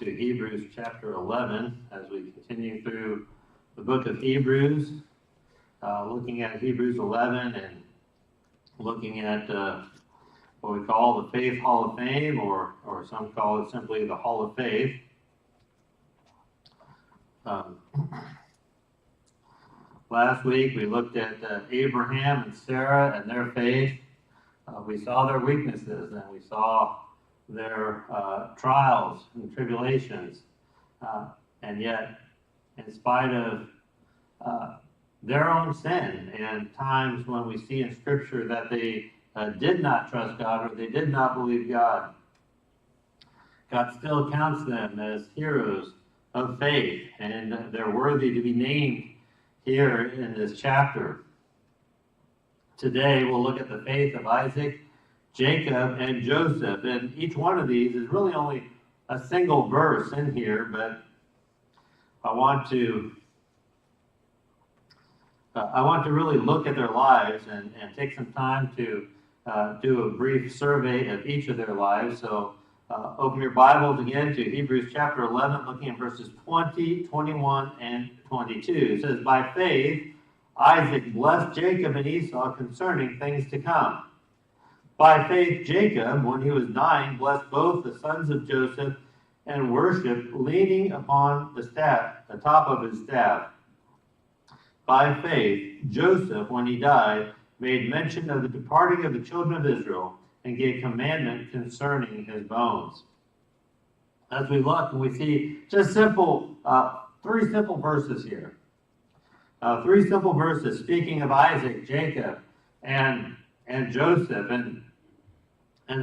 to Hebrews chapter 11 as we continue through the book of Hebrews, looking at Hebrews 11 and looking at what we call the Faith Hall of Fame, or some call it simply the Hall of Faith. Last week we looked at Abraham and Sarah and their faith. We saw their weaknesses and we saw their trials and tribulations. And yet, in spite of their own sin and times when we see in Scripture that they did not trust God or they did not believe God, God still counts them as heroes of faith, and they're worthy to be named here in this chapter. Today we'll look at the faith of Isaac, Jacob, and Joseph, and each one of these is really only a single verse in here, but I want to really look at their lives and take some time to do a brief survey of each of their lives. So open your Bibles again to Hebrews chapter 11, looking at verses 20, 21, and 22. It says, "By faith Isaac blessed Jacob and Esau concerning things to come. By faith Jacob, when he was dying, blessed both the sons of Joseph and worshipped, leaning upon the top of his staff. By faith Joseph, when he died, made mention of the departing of the children of Israel and gave commandment concerning his bones." As we look, we see just three simple verses here. Three simple verses speaking of Isaac, Jacob, and Joseph, and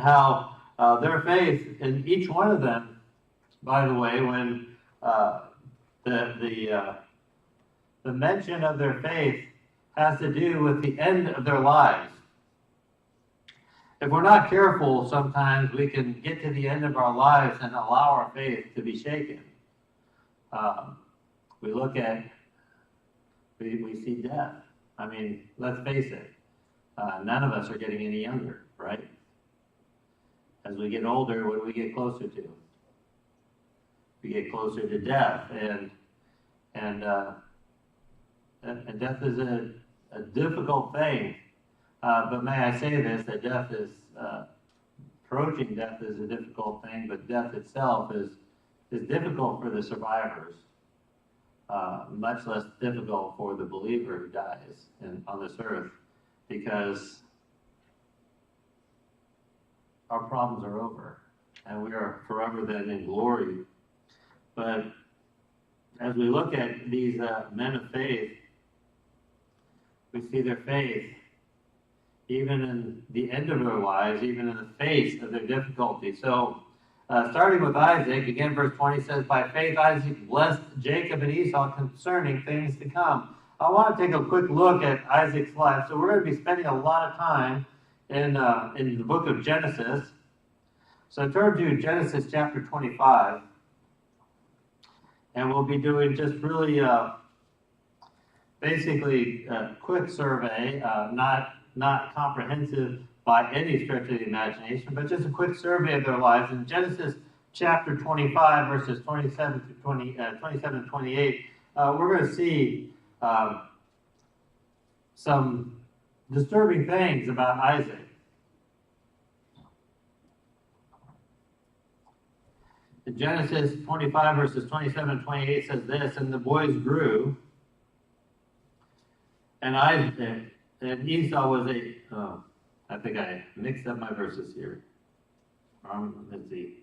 how their faith in each one of them, by the way, when the mention of their faith has to do with the end of their lives. If we're not careful, sometimes we can get to the end of our lives and allow our faith to be shaken. We see death. I mean, let's face it, none of us are getting any younger, right? As we get older, what do we get closer to? We get closer to death, and death is a difficult thing. But may I say this, that death is, approaching death is a difficult thing, but death itself is difficult for the survivors. Much less difficult for the believer who dies on this earth, because our problems are over and we are forever then in glory. But as we look at these men of faith, we see their faith even in the end of their lives, even in the face of their difficulty. So starting with Isaac, again, verse 20 says, "By faith Isaac blessed Jacob and Esau concerning things to come." I want to take a quick look at Isaac's life. So we're going to be spending a lot of time in the book of Genesis. So turn to Genesis chapter 25. And we'll be doing just really basically a quick survey, not comprehensive by any stretch of the imagination, but just a quick survey of their lives. In Genesis chapter 25, verses 27 to 28, we're going to see some disturbing things about Isaac. In Genesis 25, verses 27 and 28 says this, "And the boys grew, and Isaac and Esau was I think I mixed up my verses here. Let's see.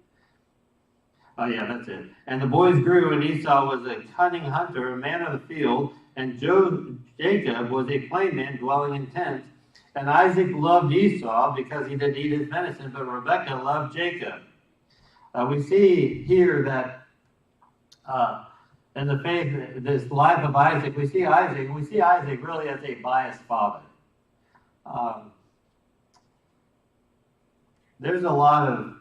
Oh yeah, that's it. "And the boys grew, and Esau was a cunning hunter, a man of the field, and Jacob was a plain man dwelling in tents. And Isaac loved Esau because he did eat his venison, but Rebekah loved Jacob." We see here that in the faith, this life of Isaac, we see Isaac really as a biased father. There's a lot of,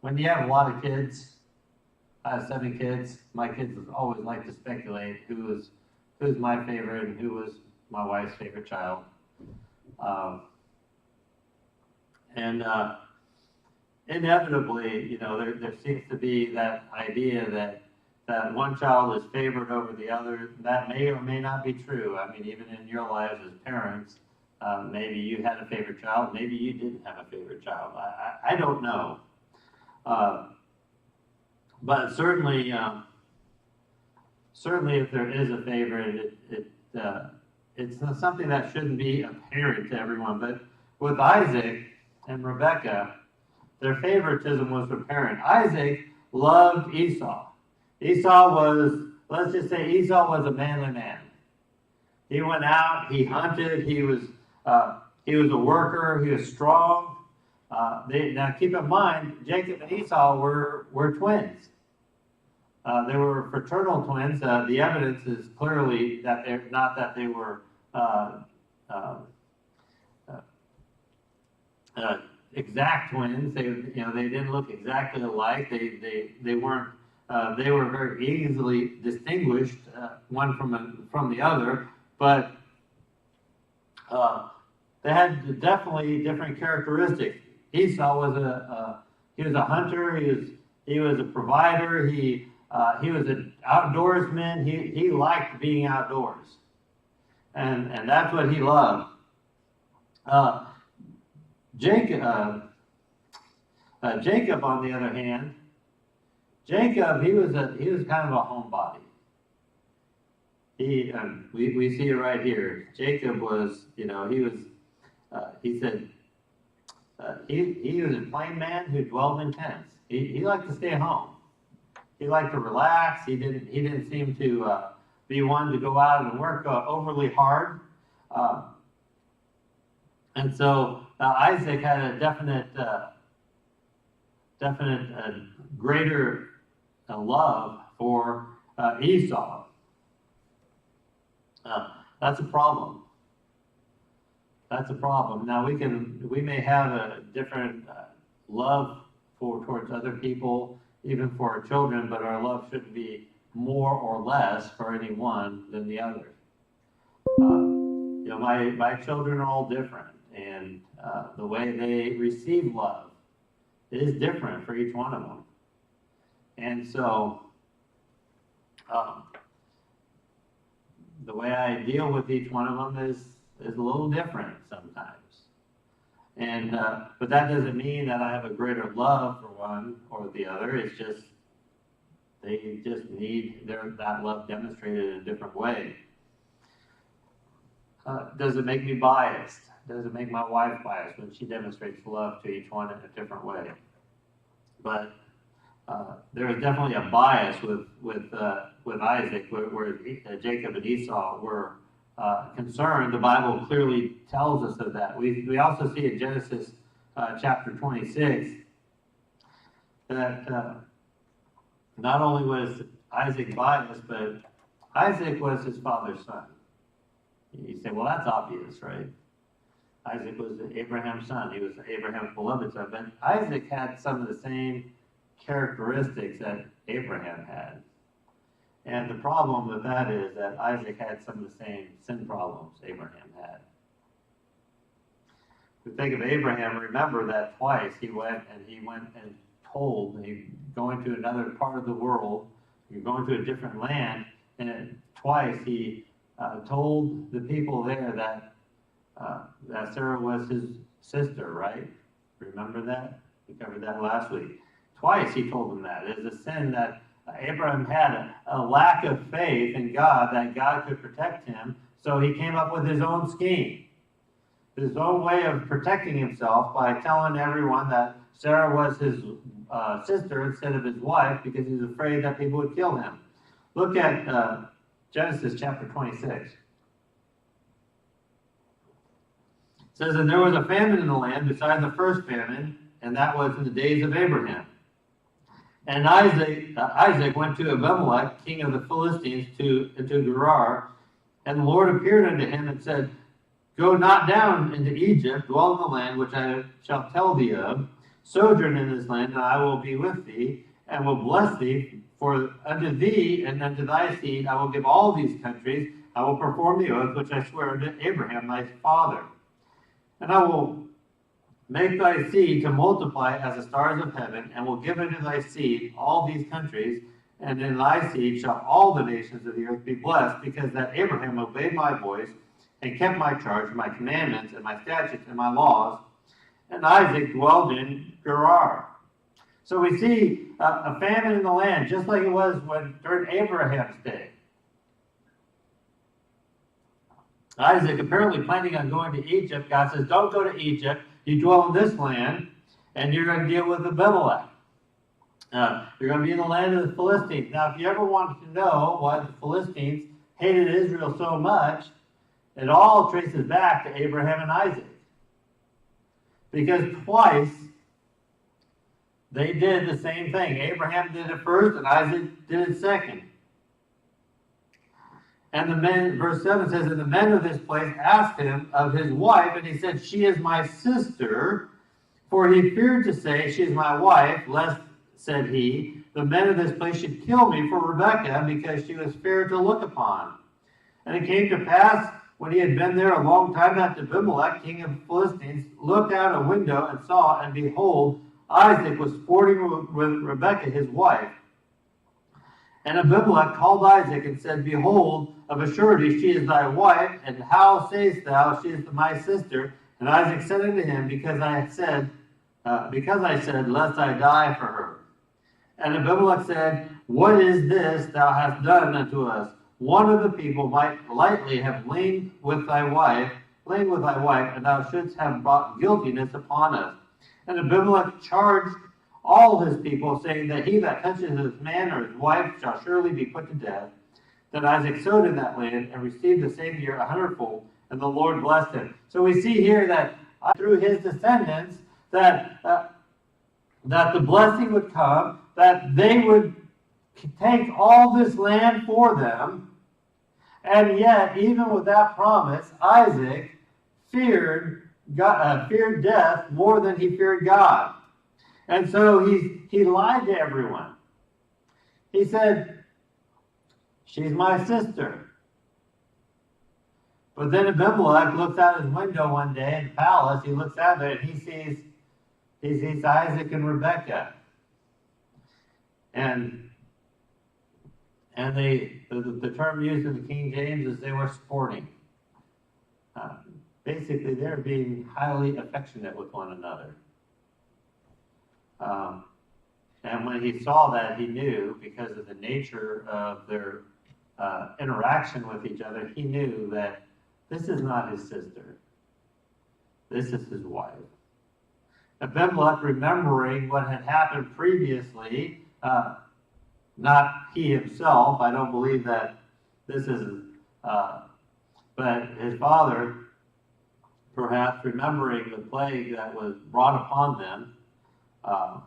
when you have a lot of kids, I have 7 kids, my kids always like to speculate who's my favorite and who was my wife's favorite child. inevitably, there seems to be that idea that one child is favored over the other. That may or may not be true. I mean, even in your lives as parents, maybe you had a favorite child, maybe you didn't have a favorite child. I don't know. But certainly, if there is a favorite, it's not something that shouldn't be apparent to everyone. But with Isaac and Rebekah, their favoritism was apparent. Isaac loved Esau. Esau was, let's just say, Esau was a manly man. He went out, he hunted, he was a worker, he was strong. Now keep in mind, Jacob and Esau were twins. They were fraternal twins. The evidence is clearly that they were exact twins. They didn't look exactly alike. They weren't. They were very easily distinguished one from the other, but they had definitely different characteristics. Esau was a hunter. He was a provider. He was an outdoorsman. He liked being outdoors, and that's what he loved. Jacob, on the other hand, he was kind of a homebody. We see it right here. Jacob was, he said he was a plain man who dwelled in tents. He liked to stay home. He liked to relax. He didn't seem to be one to go out and work overly hard. And so Isaac had a definite greater love for Esau. That's a problem. That's a problem. Now we may have a different love towards other people, even for our children, but our love shouldn't be more or less for any one than the other. My children are all different, and the way they receive love is different for each one of them. And so the way I deal with each one of them is a little different sometimes. And but that doesn't mean that I have a greater love for one or the other. It's just they just need that love demonstrated in a different way. Does it make me biased? Does it make my wife biased when she demonstrates love to each one in a different way? But there is definitely a bias with Isaac, where Jacob and Esau were concerned. The Bible clearly tells us of that. We also see in Genesis chapter 26 that not only was Isaac biased, but Isaac was his father's son. You say, well, that's obvious, right? Isaac was Abraham's son. He was Abraham's beloved son. But Isaac had some of the same characteristics that Abraham had. And the problem with that is that Isaac had some of the same sin problems Abraham had. If we think of Abraham, remember that twice he went and told, going to another part of the world, you're going to a different land, and twice he told the people there that Sarah was his sister, right? Remember that? We covered that last week. Twice he told them that. It is a sin that Abraham had a lack of faith in God, that God could protect him, so he came up with his own scheme, his own way of protecting himself by telling everyone that Sarah was his sister instead of his wife because he was afraid that people would kill him. Look at Genesis chapter 26. It says, and there was a famine in the land beside the first famine, and that was in the days of Abraham. And Isaac went to Abimelech, king of the Philistines, into Gerar, and the Lord appeared unto him and said, go not down into Egypt, dwell in the land which I shall tell thee of, sojourn in this land, and I will be with thee, and will bless thee, for unto thee and unto thy seed I will give all these countries, I will perform the oath which I swear unto Abraham thy father. And I will make thy seed to multiply as the stars of heaven, and will give unto thy seed all these countries, and in thy seed shall all the nations of the earth be blessed, because that Abraham obeyed my voice, and kept my charge, my commandments, and my statutes, and my laws, and Isaac dwelled in Gerar. So we see a famine in the land, just like it was during Abraham's day. Isaac apparently planning on going to Egypt. God says, don't go to Egypt. You dwell in this land, and you're going to deal with Abimelech. You're going to be in the land of the Philistines. Now, if you ever wanted to know why the Philistines hated Israel so much, it all traces back to Abraham and Isaac. Because twice they did the same thing. Abraham did it first, and Isaac did it second. And the men, verse 7 says, and the men of this place asked him of his wife, and he said, she is my sister. For he feared to say, she is my wife, lest, said he, the men of this place should kill me for Rebekah, because she was fair to look upon. And it came to pass, when he had been there a long time, that Abimelech, king of the Philistines, looked out a window and saw, and behold, Isaac was sporting with Rebekah his wife. And Abimelech called Isaac and said, behold, of a surety she is thy wife, and how sayest thou, she is my sister? And Isaac said unto him, because I said, lest I die for her. And Abimelech said, what is this thou hast done unto us? One of the people might lightly have lain with thy wife, and thou shouldst have brought guiltiness upon us. And Abimelech charged all his people, saying that he that touches his man or his wife shall surely be put to death. Then Isaac sowed in that land and received the same year 100-fold, and the Lord blessed him. So we see here that through his descendants, that the blessing would come, that they would take all this land for them. And yet, even with that promise, Isaac feared death more than he feared God. And so he lied to everyone. He said, she's my sister. But then Abimelech looks out his window one day in the palace. He looks out there and he sees Isaac and Rebekah. And the term used in the King James is they were sporting. Basically, they're being highly affectionate with one another. And when he saw that, he knew, because of the nature of their interaction with each other, he knew that this is not his sister. This is his wife. Abimelech, remembering what had happened previously, not he himself, I don't believe that this is, but his father, perhaps remembering the plague that was brought upon them, or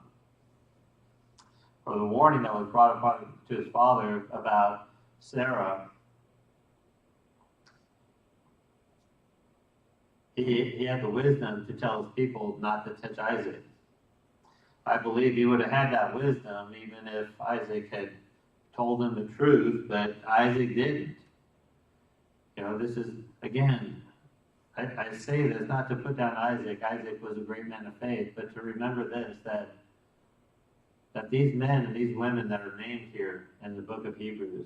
the warning that was brought upon to his father about Sarah, he had the wisdom to tell his people not to touch Isaac. I believe he would have had that wisdom even if Isaac had told him the truth, but Isaac didn't. You know, this is, again, I say this not to put down Isaac. Isaac was a great man of faith, but to remember this, that these men and these women that are named here in the book of Hebrews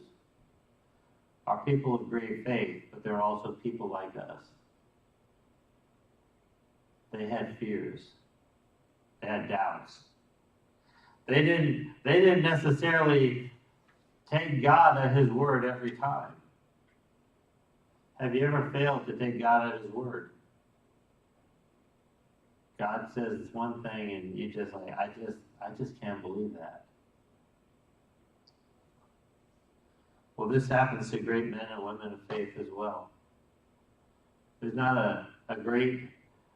are people of great faith, but they're also people like us. They had fears. They had doubts. They didn't necessarily take God at his word every time. Have you ever failed to take God at his word? God says it's one thing and you just like, I just can't believe that. Well, this happens to great men and women of faith as well. There's not a great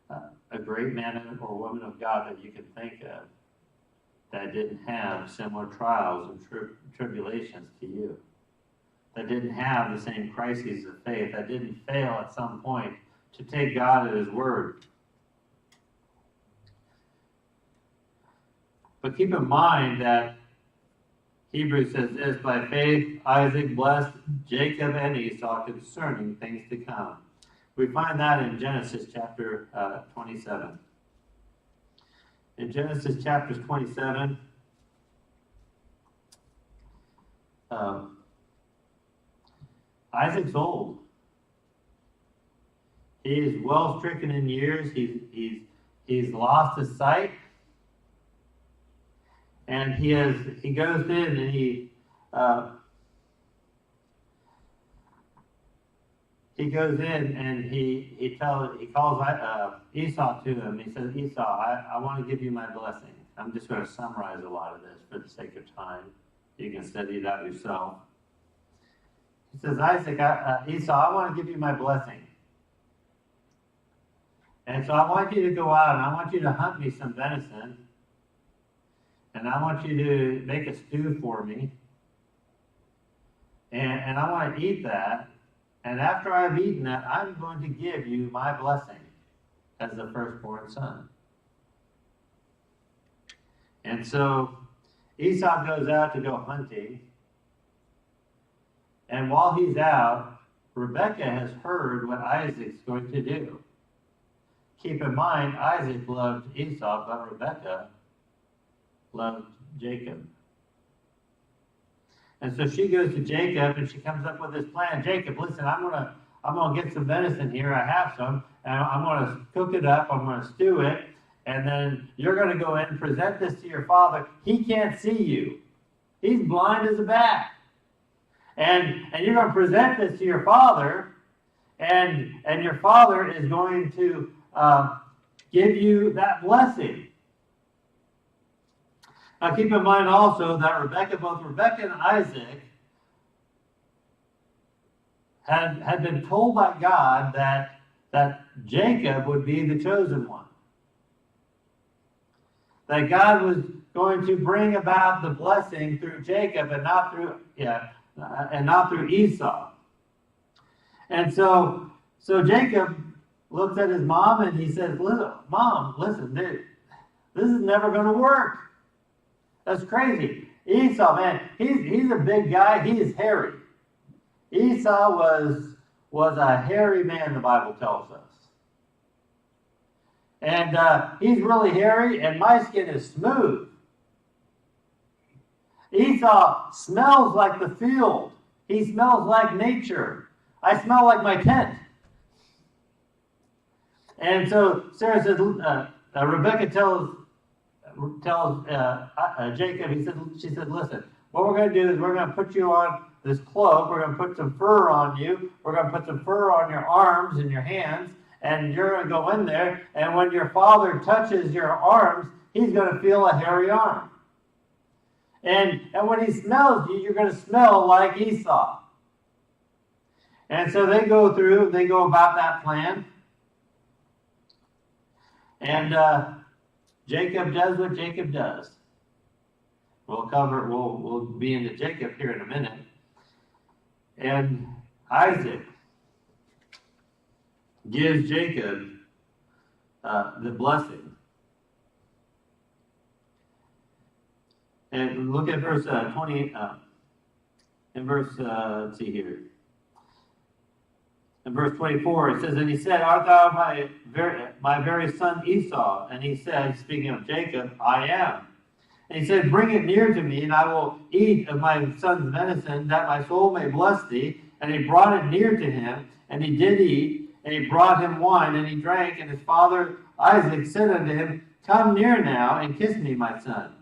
man or woman of God that you can think of that didn't have similar trials and tribulations to you, that didn't have the same crises of faith, that didn't fail at some point to take God at his word. But keep in mind that Hebrews says this, by faith Isaac blessed Jacob and Esau concerning things to come. We find that in Genesis chapter 27. in Genesis chapter 27, Isaac's old. He is well stricken in years. He's lost his sight, and he goes in and he goes in and he calls Esau to him. He says, Esau, I want to give you my blessing. I'm just going to summarize a lot of this for the sake of time. You can study it out yourself. He says, Esau, I want to give you my blessing. And so I want you to go out and I want you to hunt me some venison. And I want you to make a stew for me. And I want to eat that. And after I've eaten that, I'm going to give you my blessing as the firstborn son. And so Esau goes out to go hunting. And while he's out, Rebekah has heard what Isaac's going to do. Keep in mind, Isaac loved Esau, but Rebekah loved Jacob. And so she goes to Jacob and she comes up with this plan. Jacob, listen, I'm gonna get some venison here. I have some, and I'm gonna cook it up. I'm gonna stew it, and then you're gonna go in and present this to your father. He can't see you. He's blind as a bat. And you're gonna present this to your father, and your father is going to give you that blessing. Now keep in mind also that both Rebekah and Isaac had been told by God that Jacob would be the chosen one. That God was going to bring about the blessing through Jacob and not through Esau. And so Jacob looks at his mom and he says, Mom, listen, dude, this is never going to work. That's crazy. Esau, man, he's a big guy. He is hairy. Esau was a hairy man, the Bible tells us. And he's really hairy, and my skin is smooth. Esau smells like the field. He smells like nature. I smell like my tent. And so Sarah said, Rebekah tells Jacob, she said, listen, what we're going to do is we're going to put you on this cloak. We're going to put some fur on you. We're going to put some fur on your arms and your hands. And you're going to go in there. And when your father touches your arms, he's going to feel a hairy arm. And when he smells you, you're going to smell like Esau. And so they go about that plan. And Jacob does what Jacob does. We'll be into Jacob here in a minute. And Isaac gives Jacob the blessing. And look at verse 20. Let's see here. In verse 24, it says, and he said, art thou my very son Esau? And he said, speaking of Jacob, I am. And he said, bring it near to me, and I will eat of my son's venison, that my soul may bless thee. And he brought it near to him, and he did eat, and he brought him wine, and he drank. And his father Isaac said unto him, come near now, and kiss me, my son.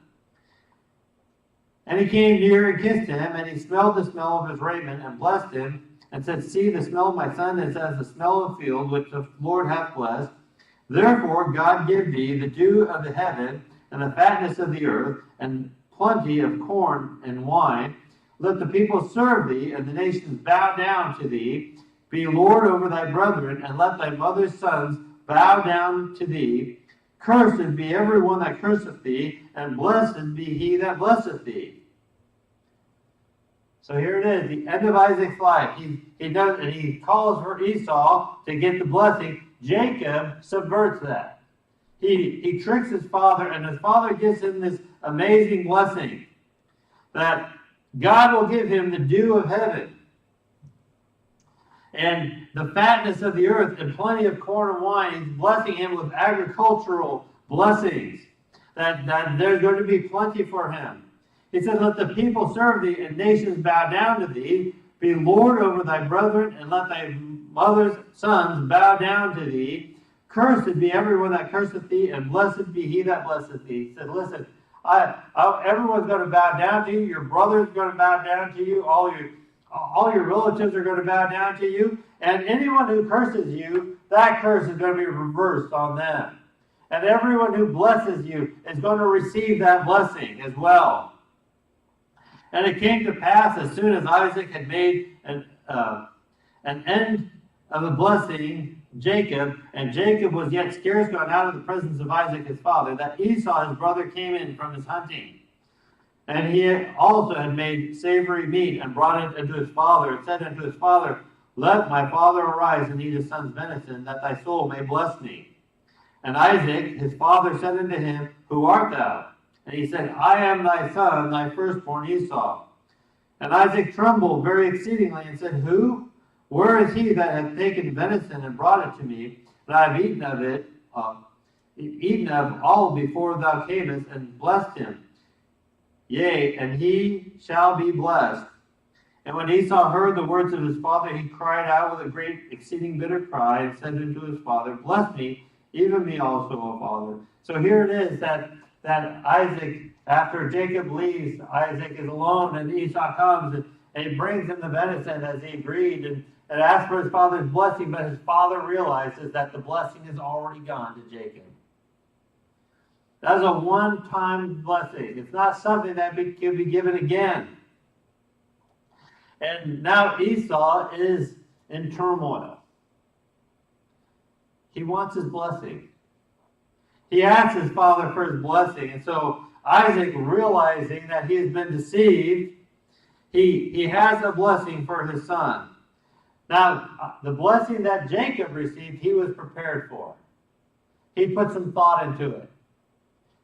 And he came near and kissed him, and he smelled the smell of his raiment, and blessed him, and said, see, the smell of my son is as the smell of the field, which the Lord hath blessed. Therefore God give thee the dew of the heaven, and the fatness of the earth, and plenty of corn and wine. Let the people serve thee, and the nations bow down to thee. Be Lord over thy brethren, and let thy mother's sons bow down to thee. Cursed be every one that curseth thee, and blessed be he that blesseth thee. So here it is, the end of Isaac's life. He calls for Esau to get the blessing. Jacob subverts that. He tricks his father, and his father gives him this amazing blessing that God will give him the dew of heaven and the fatness of the earth and plenty of corn and wine. He's blessing him with agricultural blessings. that there's going to be plenty for him. He said, let the people serve thee, and nations bow down to thee. Be Lord over thy brethren, and let thy mother's sons bow down to thee. Cursed be everyone that curseth thee, and blessed be he that blesseth thee. He said, listen, everyone's going to bow down to you. Your brother's going to bow down to you. All your relatives are going to bow down to you. And anyone who curses you, that curse is going to be reversed on them. And everyone who blesses you is going to receive that blessing as well. And it came to pass, as soon as Isaac had made an end of the blessing Jacob, and Jacob was yet scarce gone out of the presence of Isaac his father, that Esau his brother came in from his hunting. And he also had made savory meat, and brought it unto his father, and said unto his father, let my father arise and eat his son's venison, that thy soul may bless me. And Isaac his father said unto him, who art thou? And he said, I am thy son, thy firstborn Esau. And Isaac trembled very exceedingly, and said, who? Where is he that hath taken venison and brought it to me? And I have eaten of it, eaten of all before thou camest, and blessed him. Yea, and he shall be blessed. And when Esau heard the words of his father, he cried out with a great exceeding bitter cry, and said unto his father, bless me, even me also, O father. So here it is that Isaac, after Jacob leaves, Isaac is alone, and Esau comes, and he brings him the venison as he agreed, and asks for his father's blessing, but his father realizes that the blessing is already gone to Jacob. That's a one-time blessing. It's not something that can be given again. And now Esau is in turmoil. He wants his blessing. He asks his father for his blessing. And so Isaac, realizing that he has been deceived, he has a blessing for his son. Now, the blessing that Jacob received, he was prepared for. He put some thought into it.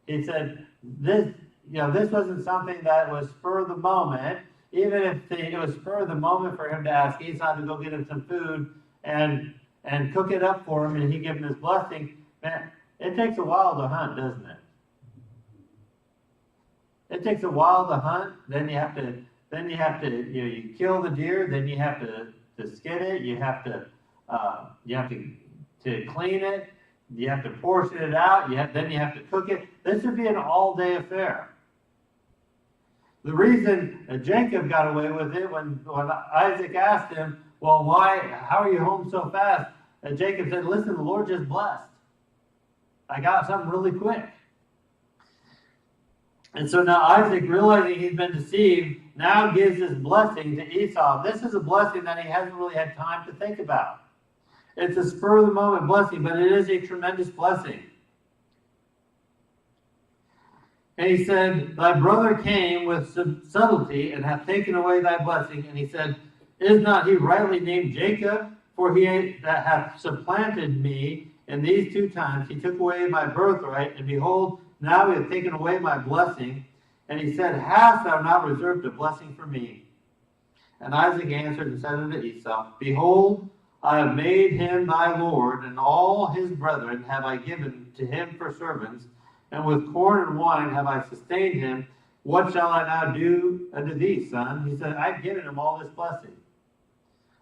He said, this wasn't something that was spur of the moment. Even if it was spur of the moment for him to ask Esau to go get him some food and cook it up for him, and he give him his blessing, man, it takes a while to hunt, doesn't it? It takes a while to hunt. Then you have to you kill the deer. Then you have to skin it. You have to clean it. You have to portion it out. Then you have to cook it. This would be an all-day affair. The reason Jacob got away with it when Isaac asked him, well, how are you home so fast? Jacob said, listen, the Lord just blessed. I got something really quick. And so now Isaac, realizing he's been deceived, now gives this blessing to Esau. This is a blessing that he hasn't really had time to think about. It's a spur-of-the-moment blessing, but it is a tremendous blessing. And he said, thy brother came with subtlety and hath taken away thy blessing. And he said, is not he rightly named Jacob? For he that hath supplanted me in these 2 times. He took away my birthright, and behold, now he hath taken away my blessing. And he said, hast thou not reserved a blessing for me? And Isaac answered and said unto Esau, behold, I have made him thy Lord, and all his brethren have I given to him for servants, and with corn and wine have I sustained him. What shall I now do unto thee, son? He said, I've given him all this blessing.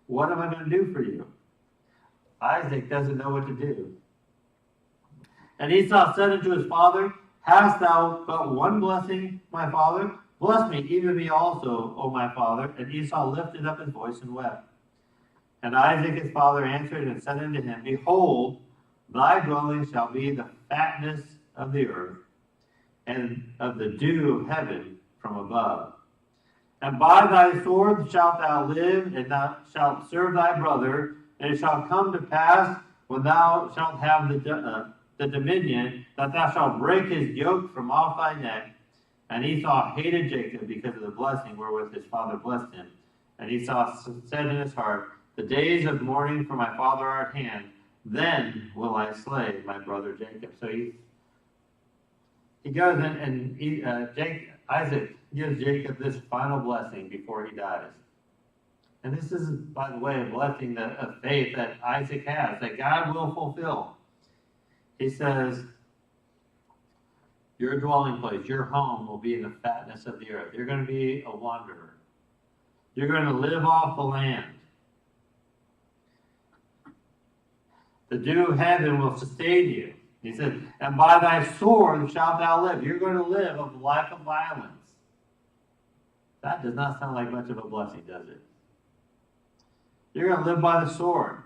What am I going to do for you? Isaac doesn't know what to do. And Esau said unto his father, hast thou but one blessing, my father? Bless me, even me also, O my father. And Esau lifted up his voice and wept. And Isaac his father answered and said unto him, behold, thy dwelling shall be the fatness of the earth, and of the dew of heaven from above. And by thy sword shalt thou live, and thou shalt serve thy brother. And it shall come to pass, when thou shalt have the dominion, that thou shalt break his yoke from off thy neck. And Esau hated Jacob because of the blessing wherewith his father blessed him. And Esau said in his heart, the days of mourning for my father are at hand. Then will I slay my brother Jacob. So he goes in, and Isaac gives Jacob this final blessing before he dies. And this is, by the way, a blessing of faith that Isaac has, that God will fulfill. He says, Your dwelling place, your home will be in the fatness of the earth. You're going to be a wanderer. You're going to live off the land. The dew of heaven will sustain you. He said, and by thy sword shalt thou live. You're going to live a life of violence. That does not sound like much of a blessing, does it? You're going to live by the sword.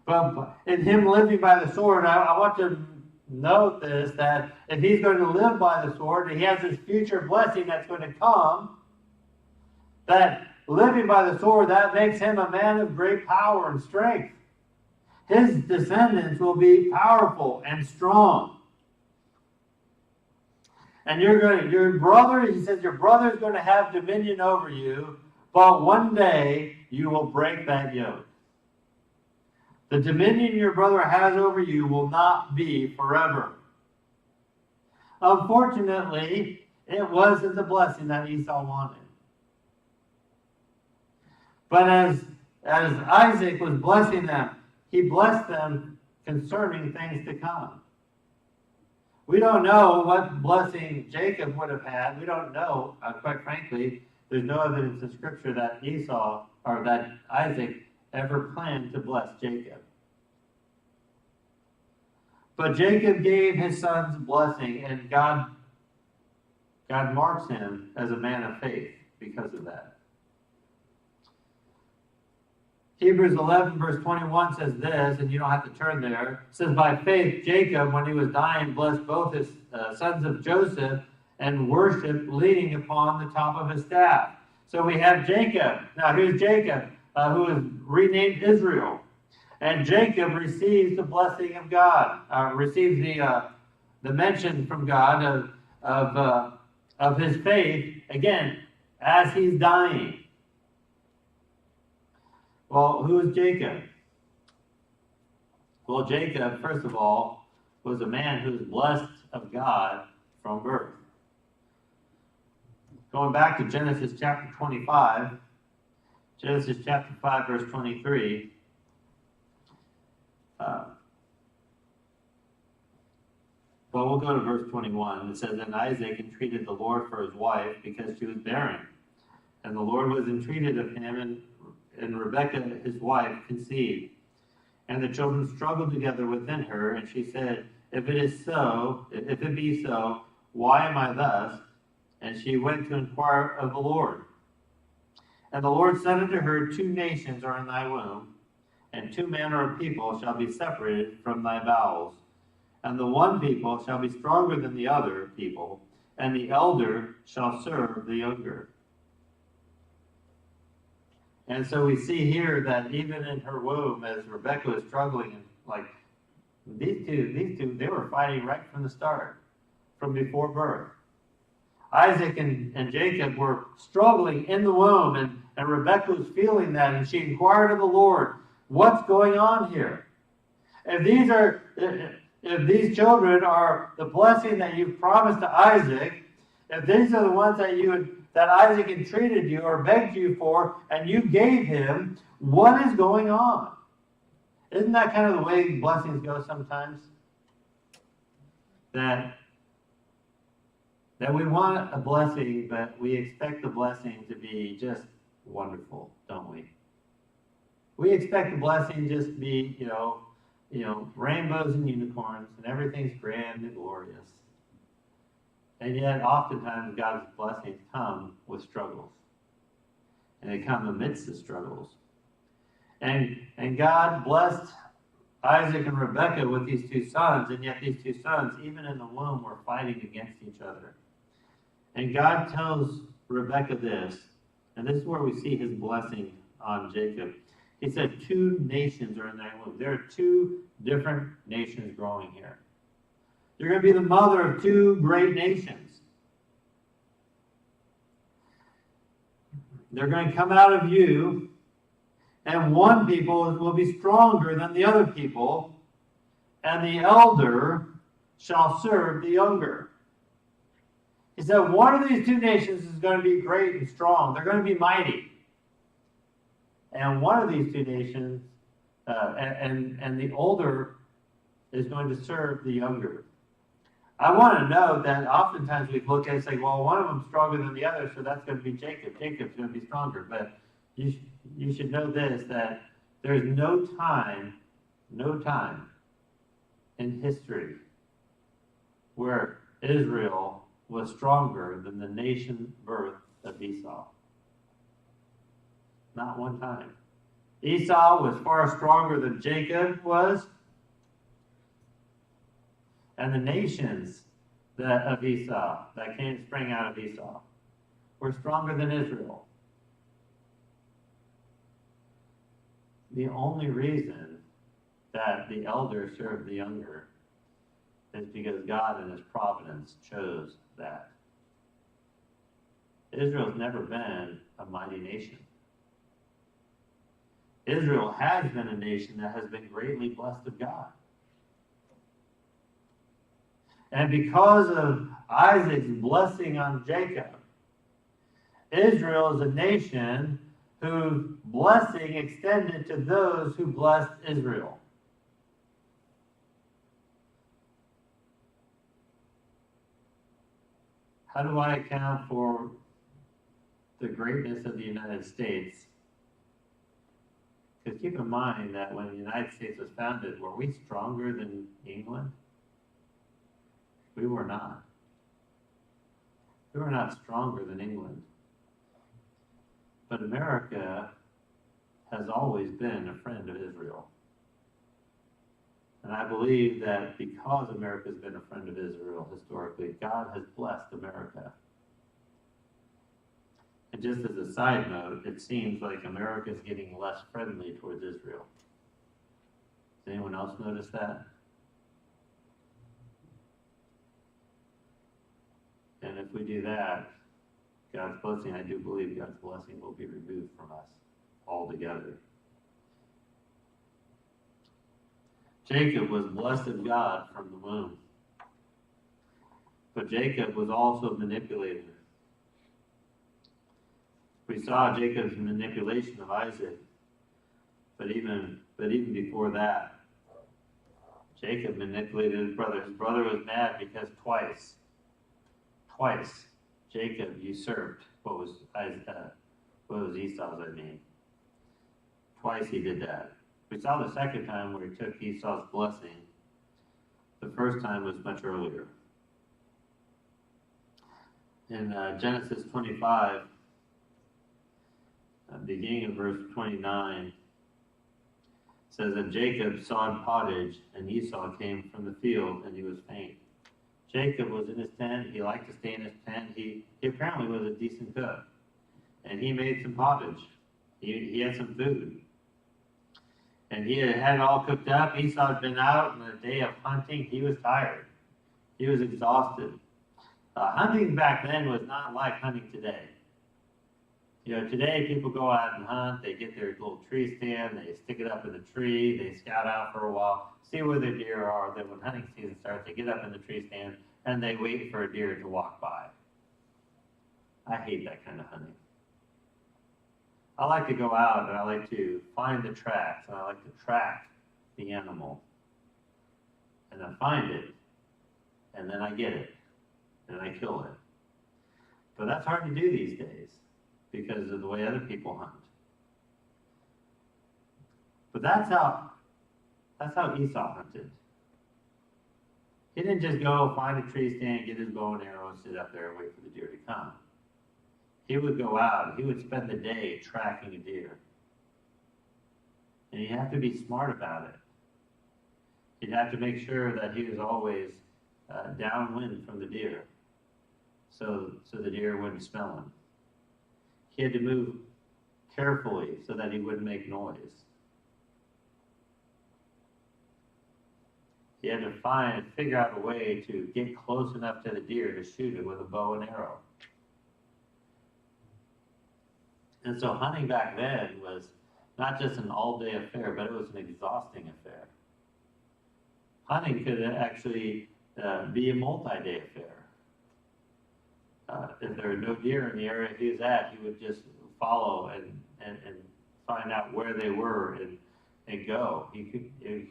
But in him living by the sword, I want to note this, that if he's going to live by the sword, he has this future blessing that's going to come, that living by the sword, that makes him a man of great power and strength. His descendants will be powerful and strong. And your brother, he says, your brother is going to have dominion over you, but one day you will break that yoke. The dominion your brother has over you will not be forever. Unfortunately, it wasn't the blessing that Esau wanted. But as Isaac was blessing them, he blessed them concerning things to come. We don't know what blessing Jacob would have had. We don't know, quite frankly. There's no evidence in Scripture that Esau or that Isaac ever planned to bless Jacob. But Jacob gave his sons a blessing, and God marks him as a man of faith because of that. Hebrews 11 verse 21 says this, and you don't have to turn there. It says, by faith Jacob, when he was dying, blessed both his sons of Joseph and worshiped, leaning upon the top of his staff. So we have Jacob. Now here's Jacob, who is renamed Israel. And Jacob receives the blessing of God, receives the mention from God of his faith, again, as he's dying. Well, who is Jacob? Well, Jacob, first of all, was a man who was blessed of God from birth. Going back to Genesis chapter 25, Genesis chapter 5, verse 23. Well, we'll go to verse 21. It says, and Isaac entreated the Lord for his wife because she was barren. And the Lord was entreated of him, and Rebekah, his wife, conceived. And the children struggled together within her, and she said, if it be so, why am I thus? And she went to inquire of the Lord. And the Lord said unto her, 2 nations are in thy womb, and 2 manner of people shall be separated from thy bowels. And the one people shall be stronger than the other people, and the elder shall serve the younger. And so we see here that even in her womb, as Rebekah was struggling, and like these two, they were fighting right from the start, from before birth. Isaac and Jacob were struggling in the womb, and Rebekah was feeling that, and she inquired of the Lord, what's going on here? If these children are the blessing that you've promised to Isaac, if these are the ones that Isaac entreated you or begged you for, and you gave him, what is going on? Isn't that kind of the way blessings go sometimes? That we want a blessing, but we expect the blessing to be just wonderful, don't we? We expect the blessing just to be, rainbows and unicorns, and everything's grand and glorious. And yet, oftentimes, God's blessings come with struggles. And they come amidst the struggles. And God blessed Isaac and Rebekah with these 2 sons, and yet these 2 sons, even in the womb, were fighting against each other. And God tells Rebekah this, and this is where we see his blessing on Jacob. He said, 2 nations are in thy womb. There are 2 different nations growing here. You're going to be the mother of 2 great nations. They're going to come out of you, and one people will be stronger than the other people, and the elder shall serve the younger. He said, one of these 2 nations is going to be great and strong. They're going to be mighty. And one of these 2 nations, and the older is going to serve the younger. I want to note that oftentimes we look at it and say, well, one of them's stronger than the other, so that's going to be Jacob. Jacob's going to be stronger. But you should know this, that there's no time in history where Israel was stronger than the nation birth of Esau. Not one time. Esau was far stronger than Jacob was. And the nations of Esau, that sprang out of Esau, were stronger than Israel. The only reason that the elder served the younger is because God in his providence chose that. Israel's never been a mighty nation. Israel has been a nation that has been greatly blessed of God. And because of Isaac's blessing on Jacob, Israel is a nation whose blessing extended to those who blessed Israel. How do I account for the greatness of the United States? Because keep in mind that when the United States was founded, were we stronger than England? We were not. We were not stronger than England. But America has always been a friend of Israel. And I believe that because America has been a friend of Israel historically, God has blessed America. And just as a side note, it seems like America is getting less friendly towards Israel. Does anyone else notice that? And if we do that, God's blessing, I do believe God's blessing will be removed from us altogether. Jacob was blessed of God from the womb. But Jacob was also a manipulator. We saw Jacob's manipulation of Isaac. But even before that, Jacob manipulated his brother. His brother was mad because twice, Jacob usurped what was Esau's, Twice he did that. We saw the second time where he took Esau's blessing. The first time was much earlier. In Genesis 25, beginning of verse 29, says that Jacob sawed pottage, and Esau came from the field, and he was faint. Jacob was in his tent. He liked to stay in his tent. He apparently was a decent cook. And he made some pottage. He had some food. And he had it all cooked up. Esau had been out on a day of hunting. He was tired. He was exhausted. Hunting back then was not like hunting today. Today people go out and hunt. They get their little tree stand. They stick it up in the tree. They scout out for a while, see where the deer are. Then when hunting season starts, they get up in the tree stand and they wait for a deer to walk by. I hate that kind of hunting. I like to go out and I like to find the tracks and I like to track the animal. And I find it and then I get it and I kill it. But that's hard to do these days because of the way other people hunt. But that's how Esau hunted. He didn't just go find a tree stand, get his bow and arrow, and sit up there and wait for the deer to come. He would go out, he would spend the day tracking a deer. And you have to be smart about it. You'd have to make sure that he was always downwind from the deer, so the deer wouldn't smell him. He had to move carefully so that he wouldn't make noise. He had to figure out a way to get close enough to the deer to shoot it with a bow and arrow. And so hunting back then was not just an all-day affair, but it was an exhausting affair. Hunting could actually be a multi-day affair. If there were no deer in the area he was at, he would just follow and find out where they were and go. He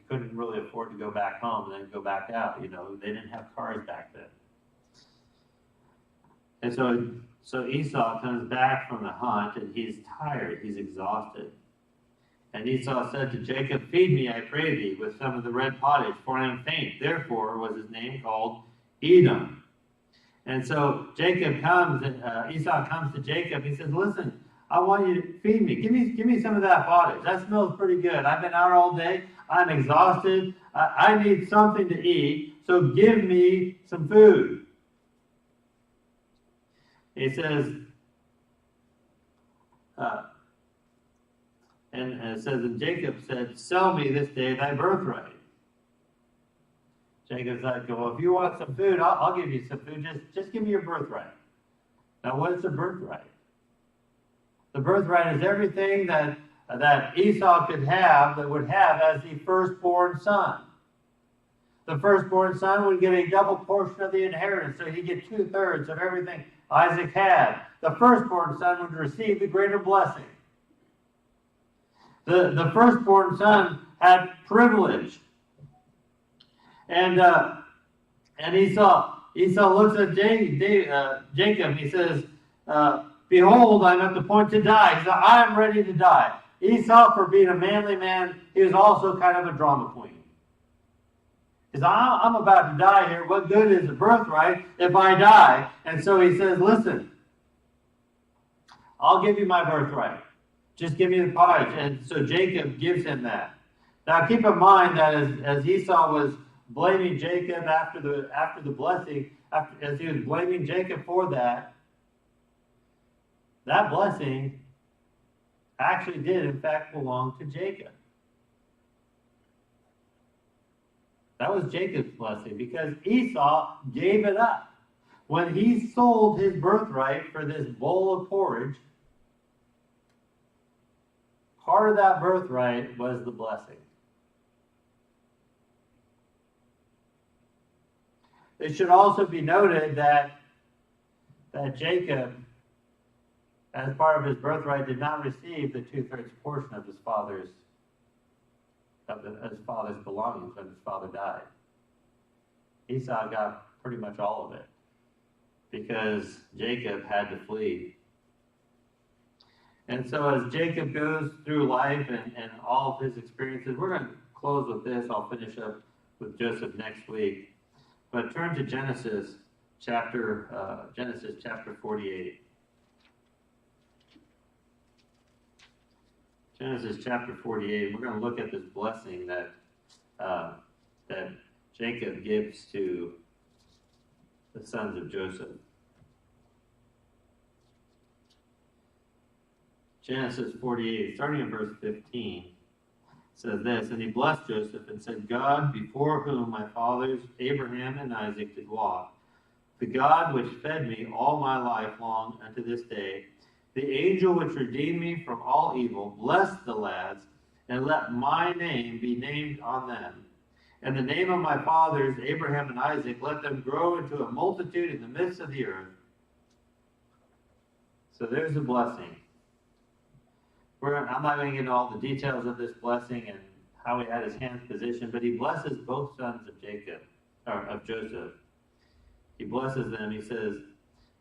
couldn't really afford to go back home and then go back out. They didn't have cars back then. And so Esau comes back from the hunt, and he's tired, he's exhausted. And Esau said to Jacob, "Feed me, I pray thee, with some of the red pottage, for I am faint." Therefore was his name called Edom. And so Jacob comes, and Esau comes to Jacob. He says, "Listen, I want you to feed me. Give me some of that pottage. That smells pretty good. I've been out all day. I'm exhausted. I need something to eat. So give me some food." He says, and it says, and Jacob said, "Sell me this day thy birthright." Jacob's like, "Well, if you want some food, I'll give you some food. Just give me your birthright." Now, what is a birthright? The birthright is everything that Esau would have as the firstborn son. The firstborn son would get a double portion of the inheritance, so he'd get 2/3 of everything Isaac had. The firstborn son would receive the greater blessing. The firstborn son had privilege. And Esau looks at Jacob. He says, "Behold, I'm at the point to die." He said, "I am ready to die." Esau, for being a manly man, he was also kind of a drama queen. He says, "I'm about to die here. What good is the birthright if I die?" And so he says, "Listen, I'll give you my birthright. Just give me the pottage." And so Jacob gives him that. Now keep in mind that as Esau was blaming Jacob after the blessing, as he was blaming Jacob for that blessing actually did in fact belong to Jacob. That was Jacob's blessing because Esau gave it up. When he sold his birthright for this bowl of porridge, part of that birthright was the blessing. It should also be noted that Jacob, as part of his birthright, did not receive the 2/3 portion of his father's belongings when his father died. Esau got pretty much all of it because Jacob had to flee. And so as Jacob goes through life and all of his experiences, we're going to close with this. I'll finish up with Joseph next week. But turn to Genesis chapter 48. Genesis chapter 48. We're going to look at this blessing that Jacob gives to the sons of Joseph. Genesis 48, starting in verse 15, says this, "And he blessed Joseph and said, God, before whom my fathers Abraham and Isaac did walk, the God which fed me all my life long unto this day, the angel which redeemed me from all evil, bless the lads, and let my name be named on them. And the name of my fathers Abraham and Isaac, let them grow into a multitude in the midst of the earth." So there's the blessing. I'm not going to get into all the details of this blessing and how he had his hands positioned, but he blesses both sons of Joseph. He blesses them. He says,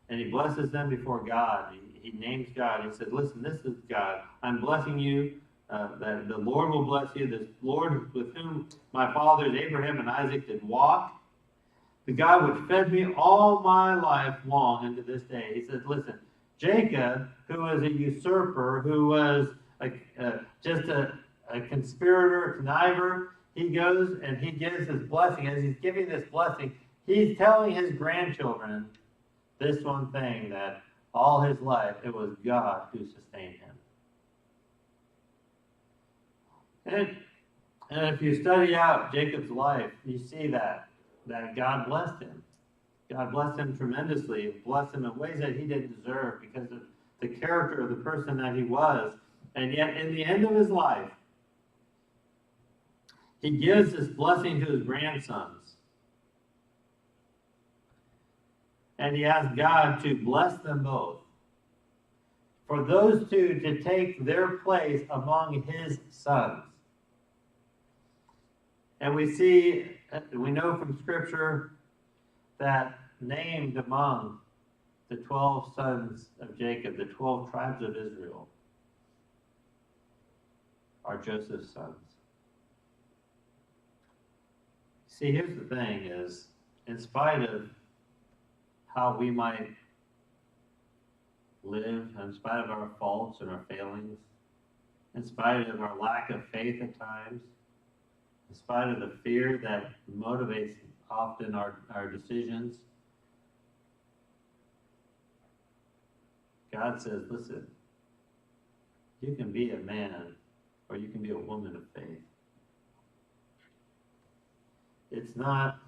and he blesses them before God. He names God. He said, "Listen, this is God. I'm blessing you. That the Lord will bless you. This Lord with whom my fathers Abraham and Isaac did walk, the God which fed me all my life long unto this day." He says, "Listen, Jacob, who was a usurper, who was just a conspirator, a conniver, he goes and he gives his blessing. As he's giving this blessing, he's telling his grandchildren this one thing, that all his life it was God who sustained him. And if you study out Jacob's life, you see that God blessed him. God blessed him tremendously, blessed him in ways that he didn't deserve because of the character of the person that he was. And yet, in the end of his life, he gives this blessing to his grandsons. And he asks God to bless them both. For those two to take their place among his sons. And we know from Scripture that named among the 12 sons of Jacob, the 12 tribes of Israel, are Joseph's sons. See, here's the thing is, in spite of how we might live, in spite of our faults and our failings, in spite of our lack of faith at times, in spite of the fear that motivates often our decisions, God says, listen, you can be a man or you can be a woman of faith. It's not,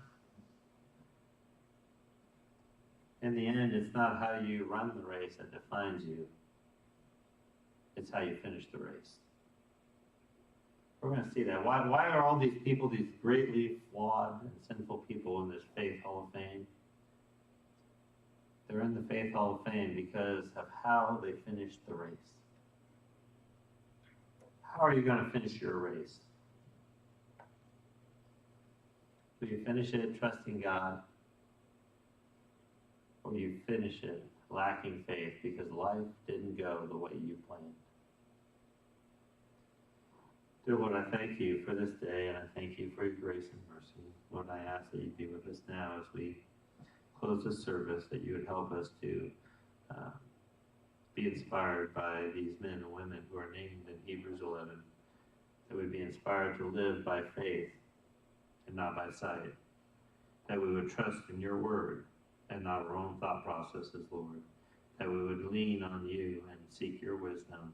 in the end, it's not how you run the race that defines you. It's how you finish the race. We're going to see that. Why are all these people, these greatly flawed and sinful people in this Faith Hall of Fame? They're in the Faith Hall of Fame because of how they finished the race. How are you going to finish your race? Will you finish it trusting God? Or you finish it lacking faith because life didn't go the way you planned? Dear Lord, I thank you for this day, and I thank you for your grace and mercy. Lord, I ask that you be with us now as we close this service, that you would help us to be inspired by these men and women who are named in Hebrews 11, that we'd be inspired to live by faith and not by sight, that we would trust in your word and not our own thought processes, Lord, that we would lean on you and seek your wisdom